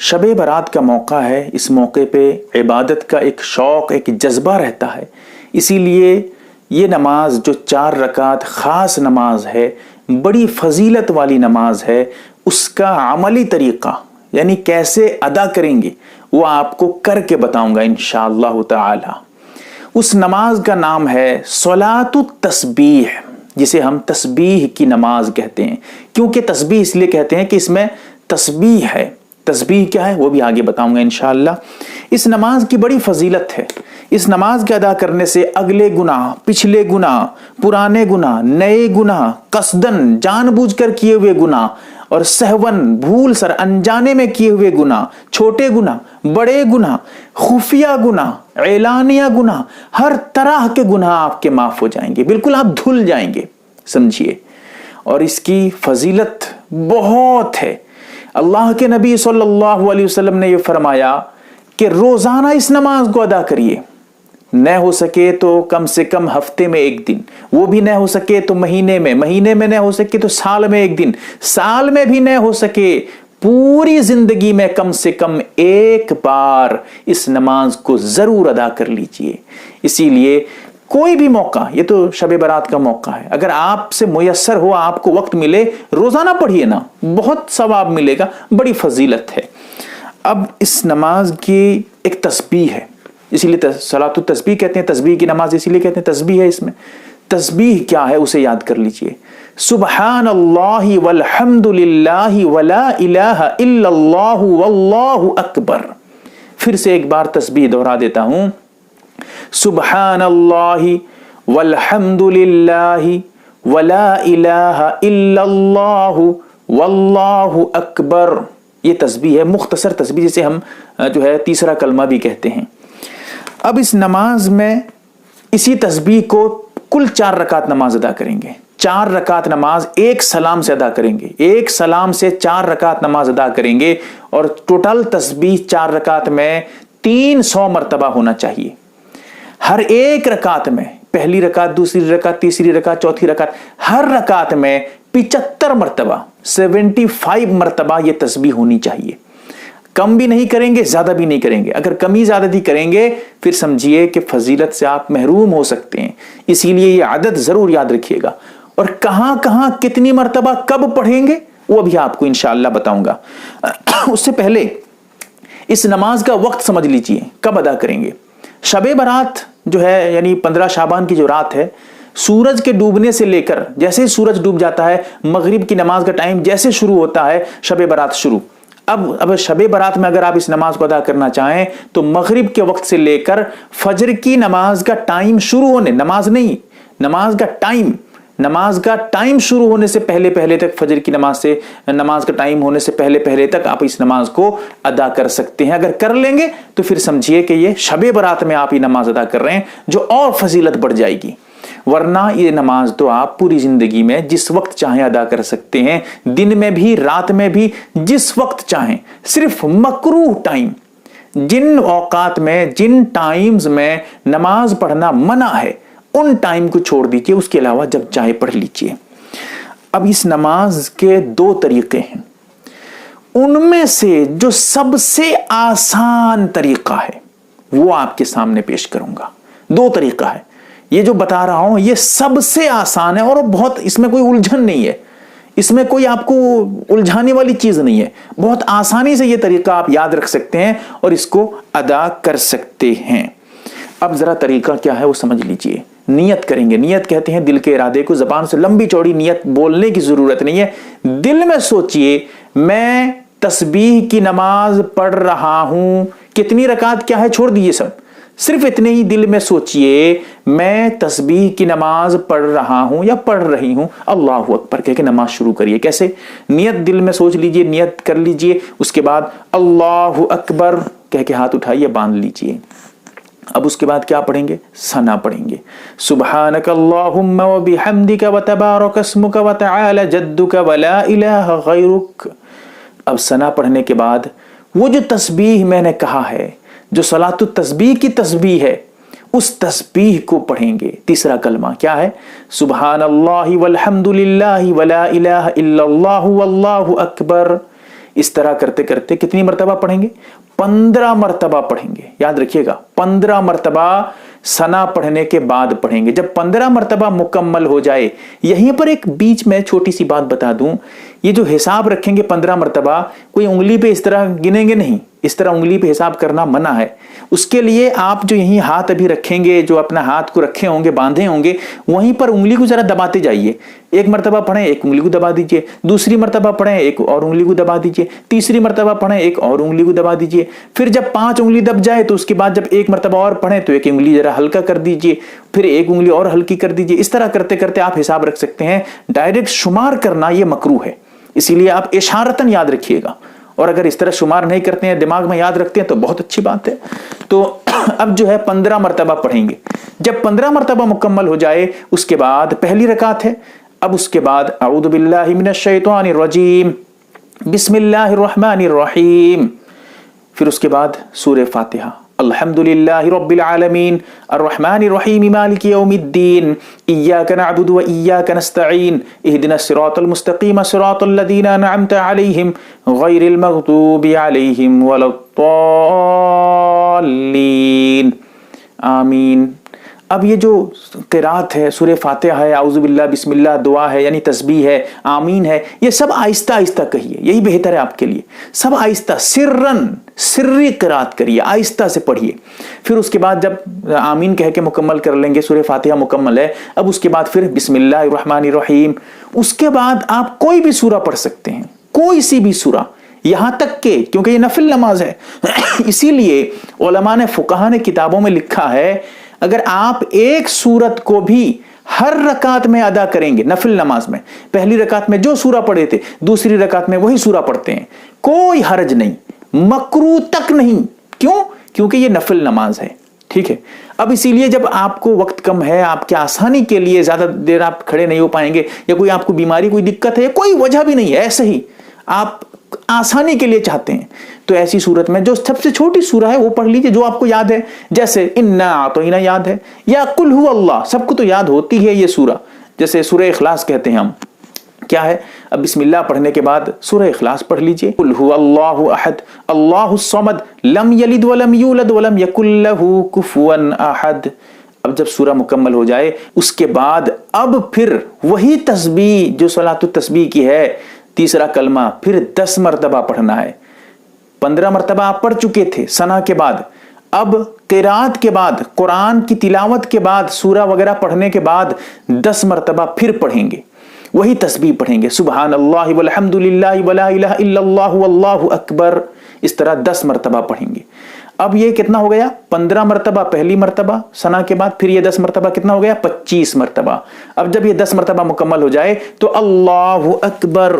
شب برات کا موقع ہے، اس موقع پہ عبادت کا ایک شوق، ایک جذبہ رہتا ہے. اسی لیے یہ نماز جو 4 رکعت خاص نماز ہے، بڑی فضیلت والی نماز ہے، اس کا عملی طریقہ یعنی کیسے ادا کریں گے وہ آپ کو کر کے بتاؤں گا انشاءاللہ تعالی. اس نماز کا نام ہے صلاۃ التسبیح، جسے ہم تسبیح کی نماز کہتے ہیں. کیونکہ تسبیح اس لیے کہتے ہیں کہ اس میں تسبیح ہے. تسبیح کیا ہے وہ بھی آگے بتاؤں گا انشاءاللہ. اس نماز کی بڑی فضیلت ہے. اس نماز کے ادا کرنے سے اگلے گناہ، پچھلے گناہ، پرانے گناہ، نئے گناہ، قصدن جان بوجھ کر کیے ہوئے گناہ اور سہون بھول سر انجانے میں کیے ہوئے گناہ، چھوٹے گناہ، بڑے گناہ، خفیہ گناہ، اعلانیہ گناہ، ہر طرح کے گناہ آپ کے معاف ہو جائیں گے. بالکل آپ دھل جائیں گے، سمجھیے. اور اس کی فضیلت بہت ہے. اللہ کے نبی صلی اللہ علیہ وسلم نے یہ فرمایا کہ روزانہ اس نماز کو ادا کریے. نہ ہو سکے تو کم سے کم ہفتے میں 1 دن، وہ بھی نہ ہو سکے تو مہینے میں نہ ہو سکے تو سال میں 1 دن، سال میں بھی نہ ہو سکے پوری زندگی میں کم سے کم 1 بار اس نماز کو ضرور ادا کر لیجئے. اسی لیے کوئی بھی موقع، یہ تو شب برات کا موقع ہے، اگر آپ سے میسر ہو، آپ کو وقت ملے، روزانہ پڑھیے نا، بہت ثواب ملے گا، بڑی فضیلت ہے. اب اس نماز کی ایک تسبیح ہے، اسی لیے صلاۃ التسبیح کہتے ہیں. تسبیح کی نماز اسی لیے کہتے ہیں، تسبیح ہے اس میں. تسبیح کیا ہے اسے یاد کر لیجئے. سبحان اللہ والحمد للہ ولا الہ الا اللہ واللہ اکبر. پھر سے ایک بار تسبیح دہرا دیتا ہوں. سبحان اللہ والحمد للہ ولا الہ الا اللہ واللہ اکبر. یہ تسبیح ہے، مختصر تسبیح، جسے ہم جو ہے تیسرا کلمہ بھی کہتے ہیں. اب اس نماز میں اسی تسبیح کو کل 4 رکعت نماز ادا کریں گے. 4 رکعت نماز ایک سلام سے ادا کریں گے. ایک سلام سے 4 رکعت نماز ادا کریں گے اور ٹوٹل تسبیح 4 رکعت میں 300 مرتبہ ہونا چاہیے. ہر ایک رکعت میں، پہلی رکعت، دوسری رکعت، تیسری رکعت، چوتھی رکعت، ہر رکعت میں 75 مرتبہ، 75 مرتبہ یہ تسبیح ہونی چاہیے. کم بھی نہیں کریں گے، زیادہ بھی نہیں کریں گے. اگر کمی زیادتی کریں گے پھر سمجھیے کہ فضیلت سے آپ محروم ہو سکتے ہیں. اسی لیے یہ عدد ضرور یاد رکھیے گا. اور کہاں کہاں کتنی مرتبہ کب پڑھیں گے وہ بھی آپ کو انشاءاللہ بتاؤں گا. اس سے پہلے اس نماز کا وقت سمجھ لیجئے، کب ادا کریں گے. شب برات جو ہے یعنی 15 شعبان کی جو رات ہے، سورج کے ڈوبنے سے لے کر، جیسے سورج ڈوب جاتا ہے، مغرب کی نماز کا ٹائم جیسے شروع ہوتا ہے، شب برات شروع. اب شب برات میں اگر آپ اس نماز کو ادا کرنا چاہیں تو مغرب کے وقت سے لے کر فجر کی نماز کا ٹائم شروع ہونے، نماز کا ٹائم شروع ہونے سے پہلے تک، فجر کی نماز کا ٹائم ہونے سے پہلے تک آپ اس نماز کو ادا کر سکتے ہیں. اگر کر لیں گے تو پھر سمجھیے کہ یہ شب برات میں آپ یہ نماز ادا کر رہے ہیں، جو اور فضیلت بڑھ جائے گی. ورنہ یہ نماز تو آپ پوری زندگی میں جس وقت چاہیں ادا کر سکتے ہیں، دن میں بھی، رات میں بھی، جس وقت چاہیں. صرف مکروہ ٹائم، جن اوقات میں، جن ٹائمز میں نماز پڑھنا منع ہے، ان ٹائم کو چھوڑ دیجئے، اس کے علاوہ جب چاہے پڑھ لیجئے. اب اس نماز کے 2 طریقے ہیں. ان میں سے جو سب سے آسان طریقہ ہے وہ آپ کے سامنے پیش کروں گا. 2 طریقہ ہے. یہ جو بتا رہا ہوں یہ سب سے آسان ہے اور بہت، اس میں کوئی الجھن نہیں ہے، اس میں کوئی آپ کو الجھانے والی چیز نہیں ہے. بہت آسانی سے یہ طریقہ آپ یاد رکھ سکتے ہیں اور اس کو ادا کر سکتے ہیں. اب ذرا طریقہ کیا ہے وہ سمجھ لیجئے. نیت کریں گے. نیت کہتے ہیں دل کے ارادے کو. زبان سے لمبی چوڑی نیت بولنے کی ضرورت نہیں ہے. دل میں سوچئے میں تسبیح کی نماز پڑھ رہا ہوں. کتنی رکعت کیا ہے چھوڑ دیجئے سب، صرف اتنے ہی دل میں سوچئے میں تسبیح کی نماز پڑھ رہا ہوں یا پڑھ رہی ہوں. اللہ اکبر کہہ کے نماز شروع کریے. کیسے؟ نیت دل میں سوچ لیجئے، نیت کر لیجئے، اس کے بعد اللہ اکبر کہہ کے ہاتھ اٹھائیے، باندھ لیجئے. اب اس کے بعد کیا پڑھیں گے؟ ثنا پڑھیں گے. سبحانک اللہم وبحمدک وتبارک اسمک وتعالی جدک ولا الہ غیرک. اب ثنا پڑھنے کے بعد وہ جو تسبیح میں نے کہا ہے، جو صلاۃ التسبیح کی تسبیح ہے، اس تسبیح کو پڑھیں گے. تیسرا کلمہ کیا ہے؟ سبحان اللہ والحمد للہ ولا الہ الا اللہ واللہ اکبر. इस तरह करते करते कितनी मरतबा पढ़ेंगे? 15 मरतबा पढ़ेंगे। याद रखिएगा, 15 मरतबा सना पढ़ने के बाद पढ़ेंगे। जब 15 मरतबा मुकम्मल हो जाए, यहीं पर एक बीच में छोटी सी बात बता दूं, ये जो हिसाब रखेंगे 15 मरतबा, कोई उंगली पे इस तरह गिनेंगे नहीं, इस तरह उंगली पे हिसाब करना मना है। उसके लिए आप जो यहीं हाथ अभी रखेंगे, जो अपना हाथ को रखे होंगे, बांधे होंगे, वहीं पर उंगली को जरा दबाते जाइए। एक मरतबा पढ़ें, एक उंगली को दबा दीजिए, दूसरी मरतबा पढ़ें, एक और उंगली को दबा दीजिए, तीसरी मरतबा पढ़ें, एक और उंगली को दबा दीजिए। फिर जब 5 उंगली दब जाए तो उसके बाद जब एक मरतबा और पढ़ें तो एक उंगली जरा हल्का कर दीजिए, फिर एक उंगली और हल्की कर दीजिए। इस तरह करते करते आप हिसाब रख सकते हैं। डायरेक्ट शुमार करना यह मकरूह है, इसीलिए आप इशारतन याद रखिएगा। और अगर इस तरह शुमार नहीं करते हैं, दिमाग में याद रखते हैं तो बहुत अच्छी बात है। तो अब जो है 15 मरतबा पढ़ेंगे। जब 15 मरतबा मुकम्मल हो जाए, उसके बाद पहली रकात है। अब उसके बाद अऊज़ु बिल्लाहि मिनश शैतानिर रजीम, बिस्मिल्लाहिर रहमानिर रहीम। फिर उसके बाद सूरह फातिहा, अल्हम्दुलिल्लाहि रब्बिल आलमीन, अर्रहमानिर रहीम, मालिकि यौमिद्दीन, इय्याका नअबुदु व इय्याका नस्तईन, इहदिनस सिरातल मुस्तकीम, सिरातल लज़ीना अनअमता अलैहिम, गैरिल मग़दूबि अलैहिम वलद्दाल्लीन, आमीन। अब ये जो क़िरात है, सूरह फातिहा है, आऊज़ु बिल्लाह, बिस्मिल्लाह, दुआ है यानी तस्बीह है, आमीन है, ये सब आहिस्ता आहिस्ता कहिए, यही बेहतर है आपके लिए। सब आहिस्ता, सिर्री क़िरात करिए, आहिस्ता से पढ़िए। फिर उसके बाद जब आमीन कह के मुकम्मल कर लेंगे, सूरह फातिहा मुकम्मल है, अब उसके बाद फिर बिस्मिल्लाहिर रहमानिर रहीम। उसके बाद आप कोई भी सूरा पढ़ सकते हैं, कोई सी भी सूरा, यहां तक के, क्योंकि ये नफिल नमाज है इसीलिए उलमा ने, फुकहा ने किताबों में लिखा है, अगर आप एक सूरत को भी हर रकात में अदा करेंगे, नफिल नमाज में, पहली रकात में जो सूरा पढ़े थे दूसरी रकात में वही सूरा पढ़ते हैं, कोई हर्ज नहीं, मकरू तक नहीं। क्यों? क्योंकि ये नफिल नमाज है। ठीक है। अब इसीलिए जब आपको वक्त कम है, आपके आसानी के लिए ज्यादा देर आप खड़े नहीं हो पाएंगे, या कोई आपको बीमारी, कोई दिक्कत है, कोई वजह भी नहीं है, ऐसे ही आप आसानी के लिए चाहते हैं, तो ऐसी सूरत में जो सबसे छोटी सूरा है वो पढ़ लीजिए, जो आपको याद है। जैसे इन्ना आतोइना याद है, या कुल हु अल्लाह, सबको तो याद होती है ये सूरा। जैसे सूरह इखलास कहते हैं हम, क्या है? अब बिस्मिल्लाह पढ़ने के बाद सूरह इखलास पढ़ लीजिए। कुल हु अल्लाहु अहद, अल्लाहुस समद, लम यलिद वलम यूलद वलम यकुल लहू कुफुवन अहद। अब जब सूरा मुकम्मल हो जाए, उसके बाद अब फिर वही तस्बीह जो सलातुत तस्बीह की है, तीसरा कलमा फिर 10 मरतबा पढ़ना है। 15 मरतबा आप पढ़ चुके थे सना के बाद, अब क़िरात के बाद, कुरान की तिलावत के बाद, सूरा वगैरह पढ़ने के बाद 10 मरतबा फिर पढ़ेंगे, वही तस्बीह पढ़ेंगे, सुबहान अल्लाह वल्हम्दुलिल्लाह वला इलाहा इल्लल्लाहु वल्लाहु अकबर। इस तरह 10 मरतबा पढ़ेंगे। अब ये कितना हो गया? 15 मरतबा पहली मरतबा सना के बाद, फिर ये 10 मरतबा कितना हो गया? 25 मरतबा। अब जब ये 10 मरतबा मुकम्मल हो जाए तो अल्लाहु अकबर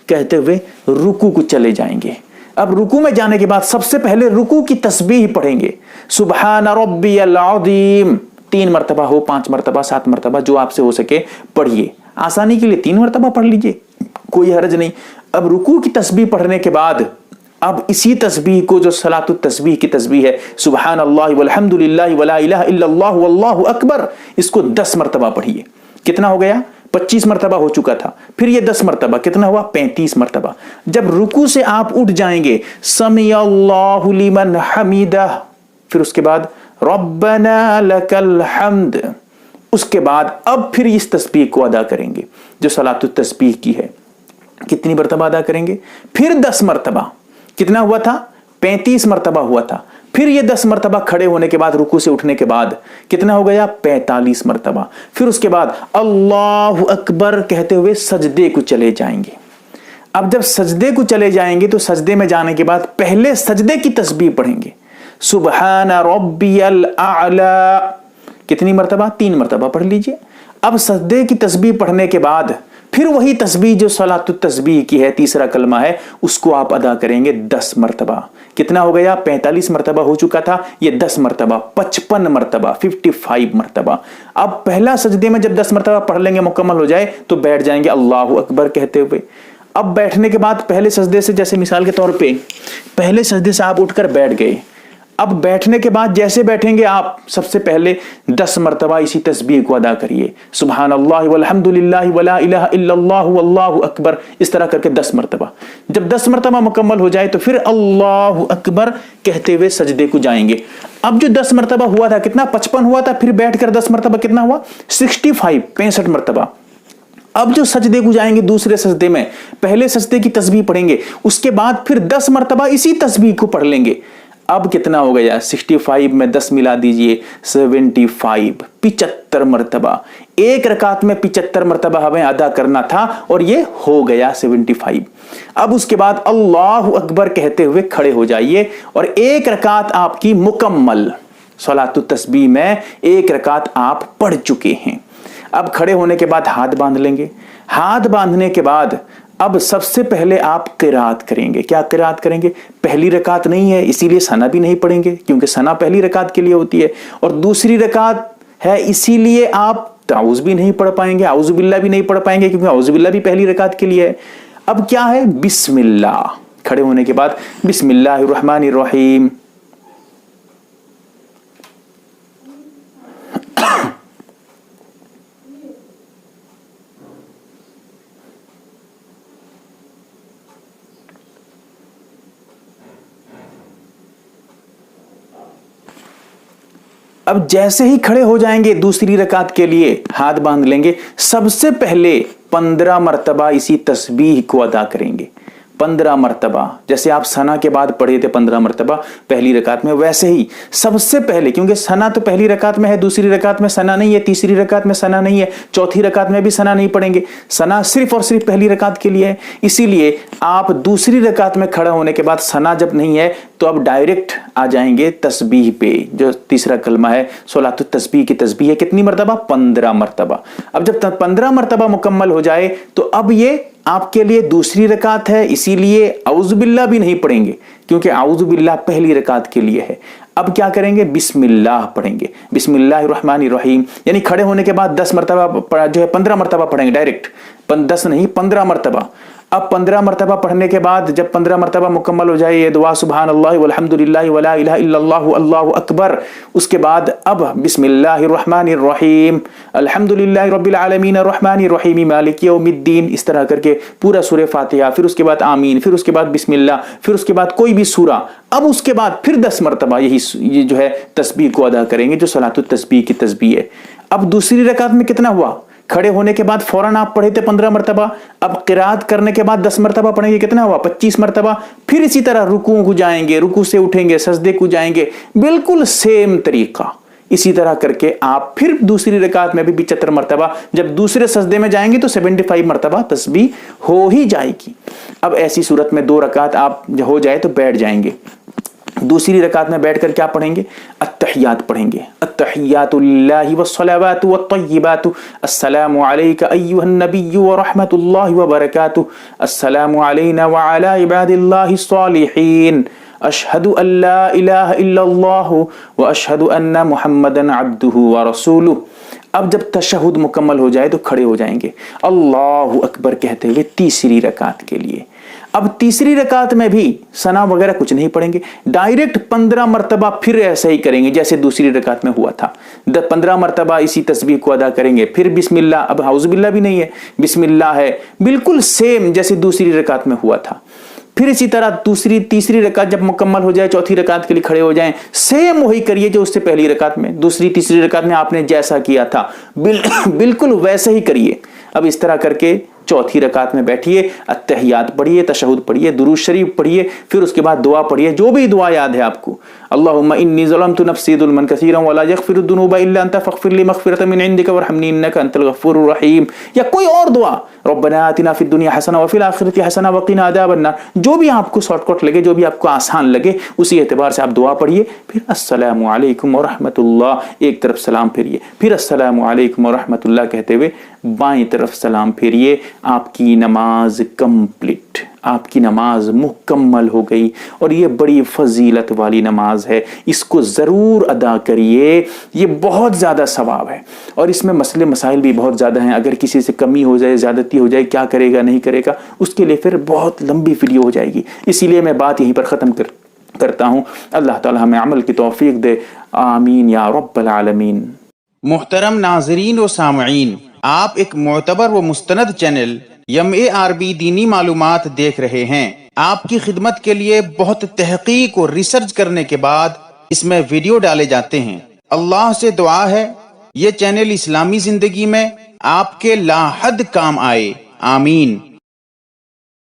कहते हुए रुकू को चले जाएंगे। अब रुकू में जाने के बाद सबसे पहले रुकू की तस्बीह पढ़ेंगे, सुबहान रब्बियल अज़ीम। 3 मरतबा हो, 5 मरतबा, 7 मरतबा, जो आपसे हो सके पढ़िए। आसानी के लिए 3 मरतबा पढ़ लीजिए, कोई हर्ज नहीं। अब रुकू की तस्बीह पढ़ने के बाद अब इसी तस्बीह को, जो सलातुत तस्बीह की तस्बीह है, सुबहान अल्लाह वल्हम्दुलिल्लाह वला इलाहा इल्लल्लाहु वल्लाहु अकबर, इसको 10 मरतबा पढ़िए। कितना हो गया? 25 मरतबा हो चुका था। फिर ये 10 मरतबा, कितना हुआ? 35 मरतबा। जब रुकू से आप उठ जाएंगे, समी अल्लाहु लिमन हमीदा, फिर उसके बाद रब्बना लकल हम्द। उसके बाद अब फिर इस तस्बीह को अदा करेंगे जो सलातुत तस्बीह की है। कितनी मरतबा अदा करेंगे? फिर 10 मरतबा। कितना हुआ था? 35 मरतबा हुआ था। फिर ये 10 मरतबा खड़े होने के बाद, रुकू से उठने के बाद कितना हो गया? 45 मरतबा। फिर उसके बाद अल्लाहु अकबर कहते हुए सजदे को चले जाएंगे। अब जब सजदे को चले जाएंगे तो सजदे में जाने के बाद पहले सजदे की तस्बीह पढ़ेंगे, सुबहान रब्बियल आला। कितनी मरतबा? 3 मरतबा पढ़ लीजिए। अब सजदे की तस्बीह पढ़ने के बाद फिर वही तस्बीह जो सलातुत तस्बीह की है, तीसरा कलमा है, उसको आप अदा करेंगे 10 मरतबा। कितना हो गया? 45 मरतबा हो चुका था, ये 10 मरतबा, 55 मरतबा, 55 मरतबा। अब पहला सजदे में जब 10 मरतबा पढ़ लेंगे, मुकम्मल हो जाए, तो बैठ जाएंगे अल्लाहु अकबर कहते हुए। अब बैठने के बाद पहले सजदे से, जैसे मिसाल के तौर पे पहले सजदे से आप उठकर बैठ गए, اب بیٹھنے کے بعد جیسے بیٹھेंगे آپ सबसे पहले 10 मरतबा इसी तस्बीह को अदा करिए, सुभान अल्लाह वल्हम्दुलिल्लाह वला इलाहा इल्लल्लाह वल्लाहु अकबर, इस तरह करके 10 मरतबा. जब 10 मरतबा मुकम्मल हो जाए तो फिर अल्लाहु अकबर कहते हुए सजदे को जाएंगे. अब जो 10 मरतबा हुआ था कितना 55 हुआ था, फिर बैठकर 10 मरतबा कितना हुआ 65 मरतबा. अब जो सजदे को जाएंगे दूसरे सजदे में पहले सजदे की तस्बीह पढ़ेंगे, उसके बाद फिर 10 मरतबा इसी तस्बीह को पढ़ लेंगे. अब कितना हो गया 65 में 10 मिला दीजिए 75 मरतबा. एक रकात में 75 मरतबा हमें अदा करना था और ये हो गया 75. अब उसके बाद अल्लाहु अकबर कहते हुए खड़े हो जाइए और एक रकात आपकी मुकम्मल सलातु तस्बीह में एक रकात आप पढ़ चुके हैं. अब खड़े होने के बाद हाथ बांध लेंगे. हाथ बांधने के बाद अब सबसे पहले आप किरात करेंगे. क्या किरात करेंगे, पहली रकात नहीं है इसीलिए सना भी नहीं पढ़ेंगे क्योंकि सना पहली रकात के लिए होती है, और दूसरी रकात है इसीलिए आप ताउज भी नहीं पढ़ पाएंगे, आउज़ु बिल्लाह भी नहीं पढ़ पाएंगे क्योंकि आउज़ु बिल्लाह भी पहली रकात के लिए है. अब क्या है बिस्मिल्लाह, खड़े होने के बाद बिस्मिल्लाहिर्रहमानिर्रहीम. अब जैसे ही खड़े हो जाएंगे दूसरी रकात के लिए हाथ बांध लेंगे, सबसे पहले 15 मरतबा इसी तस्बीह को अदा करेंगे. 15 मरतबा जैसे आप सना के बाद पढ़े थे 15 मरतबा पहली रकात में, वैसे ही सबसे पहले, क्योंकि सना तो पहली रकात में है, दूसरी रकात में सना नहीं है, तीसरी रकात में सना नहीं है, चौथी रकात में भी सना नहीं पढ़ेंगे. सना सिर्फ और सिर्फ पहली रकात के लिए है. इसीलिए आप दूसरी रकात में खड़ा होने के बाद सना जब नहीं है तो अब डायरेक्ट आ जाएंगे तस्बीह पे. जो तीसरा कलमा है सलातु तस्बीह की तस्बीह है कितनी मरतबा 15 मरतबा. अब जब 15 मरतबा मुकम्मल हो जाए तो अब ये आपके लिए दूसरी रकात है, इसीलिए औज़ु बिल्लाह भी नहीं पढ़ेंगे क्योंकि औज़ु बिल्लाह पहली रकात के लिए है. अब क्या करेंगे बिस्मिल्लाह पढ़ेंगे, बिस्मिल्लाहिर्रहमानिर्रहीम, यानी खड़े होने के बाद 10 मरतबा जो है 15 मरतबा पढ़ेंगे डायरेक्ट, 10 नहीं 15 मरतबा. अब 15 मरतबा पढ़ने के बाद जब 15 मरतबा मुकम्मल हो जाए ये दुआ सुभान अल्लाह वल्हम्दुलिल्लाह वला इलाहा इल्लल्लाह अल्लाहु अकबर. उसके बाद अब बिस्मिल्लाहिर्रहमानिर्रहीम अल्हम्दुलिल्लाहि रब्बिल आलमीन अर्रहमानिर्रहीम मालिक यौमिद्दीन, इस तरह करके पूरा सूरह फातिहा, फिर उसके बाद आमीन, फिर उसके बाद बिस्मिल्लाह, फिर उसके बाद कोई भी सूरा. अब उसके बाद फिर 10 मरतबा ये जो है तस्बीह को अदा करेंगे जो सलातु तस्बीह की तस्बीह है. अब दूसरी रकात में कितना हुआ, खड़े होने के बाद फौरन आप पढ़े थे 15 मरतबा, अब किरात करने के बाद 10 मरतबा पढ़ेंगे कितना हुआ 25 मरतबा. फिर इसी तरह रुकू को जाएंगे, रुकू से उठेंगे, सजदे को जाएंगे, बिल्कुल सेम तरीका. इसी तरह करके आप फिर दूसरी रकात में भी 75 मरतबा, जब दूसरे सजदे में जाएंगे तो 75 मरतबा तस्बीह हो ही जाएगी. अब ऐसी सूरत में 2 रकात आप हो जाए तो बैठ जाएंगे. दूसरी रकात में बैठकर क्या पढ़ेंगे अत्तहियात पढ़ेंगे. अत्तहियातु लिल्लाहि वस्सलावातु वत्तय्यिबातु अस्सलामु अलैका अय्युहन नबिय्यु व रहमतुल्लाहि व बरकातुहु अस्सलामु अलैना व अला इबादिल्लाहिस सालिहीन अशहदु अल्ला इलाहा इल्लल्लाहु व अशहदु अन्ना मुहम्मदन अब्दुहु व रसूलुहु. अब जब तशहुद मुकम्मल हो जाए तो खड़े हो जाएंगे अल्लाहु अकबर कहते हुए तीसरी रकात के लिए. अब तीसरी रकात में भी सना वगैरह कुछ नहीं पढ़ेंगे, डायरेक्ट 15 मरतबा फिर ऐसा ही करेंगे जैसे दूसरी रकात में हुआ था. 15 मरतबा इसी तस्बीह को अदा करेंगे, फिर बिस्मिल्लाह, अब औज़ु बिल्लाह भी नहीं है, बिस्मिल्लाह है, बिल्कुल सेम जैसे दूसरी रकात में हुआ था. फिर इसी तरह तीसरी रकात जब मुकम्मल हो जाए चौथी रकात के लिए खड़े हो जाएं, सेम वही करिए जो उससे पहली रकात में दूसरी तीसरी रकात में आपने जैसा किया था बिल्कुल वैसे ही करिए. अब इस तरह करके चौथी रकात में बैठिए, अत्तहियात पढ़िए, तशहुद पढ़िए, दुरूद शरीफ पढ़िए, फिर उसके बाद दुआ पढ़िए जो भी दुआ याद है आपको. अल्लाहुम्मा इन्नी ज़लमतु नफ्सी ज़ुल्मन कसीरन वला यग़फिरु ज़ुनूबा इल्ला अंता फ़ग़फ़िर ली मग़फ़िरतम मिन इंदिका वरहमनी इन्नका अंतल गफ़ूरुर रहीम, या कोई और दुआ रब्बना आतिना फ़िद दुनिया हसना व फ़िल आखिरति हसना व क़िना अज़ाबन नार. जो भी आपको शॉर्टकट लगे, जो भी आपको आसान लगे, उसी एतबार से आप दुआ पढ़िए. फिर अस्सलामु अलैकुम व रहमतुल्लाह, एक तरफ सलाम फेरिए, फिर अस्सलामु अलैकुम व रहमतुल्लाह कहते हुए बाईं तरफ सलाम फेरिए. आपकी नमाज कंप्लीट, आपकी नमाज मुकम्मल हो गई. और ये बड़ी फजीलत वाली नमाज है, इसको ज़रूर अदा करिए, ये बहुत ज़्यादा सवाब है. और इसमें मसले मसाइल भी बहुत ज़्यादा हैं. अगर किसी से कमी हो जाए, ज़्यादती हो जाए, क्या करेगा नहीं करेगा, उसके लिए फिर बहुत लंबी वीडियो हो जाएगी. इसीलिए मैं बात यहीं पर ख़त्म کرتا ہوں۔ اللہ تعالی ہمیں عمل کی توفیق دے، آمین یا رب العالمین۔ محترم ناظرین و سامعین، آپ ایک معتبر و مستند چینل MARB دینی معلومات دیکھ رہے ہیں۔ آپ کی خدمت کے لیے بہت تحقیق اور ریسرچ کرنے کے بعد اس میں ویڈیو ڈالے جاتے ہیں۔ اللہ سے دعا ہے یہ چینل اسلامی زندگی میں آپ کے لا حد کام آئے، آمین۔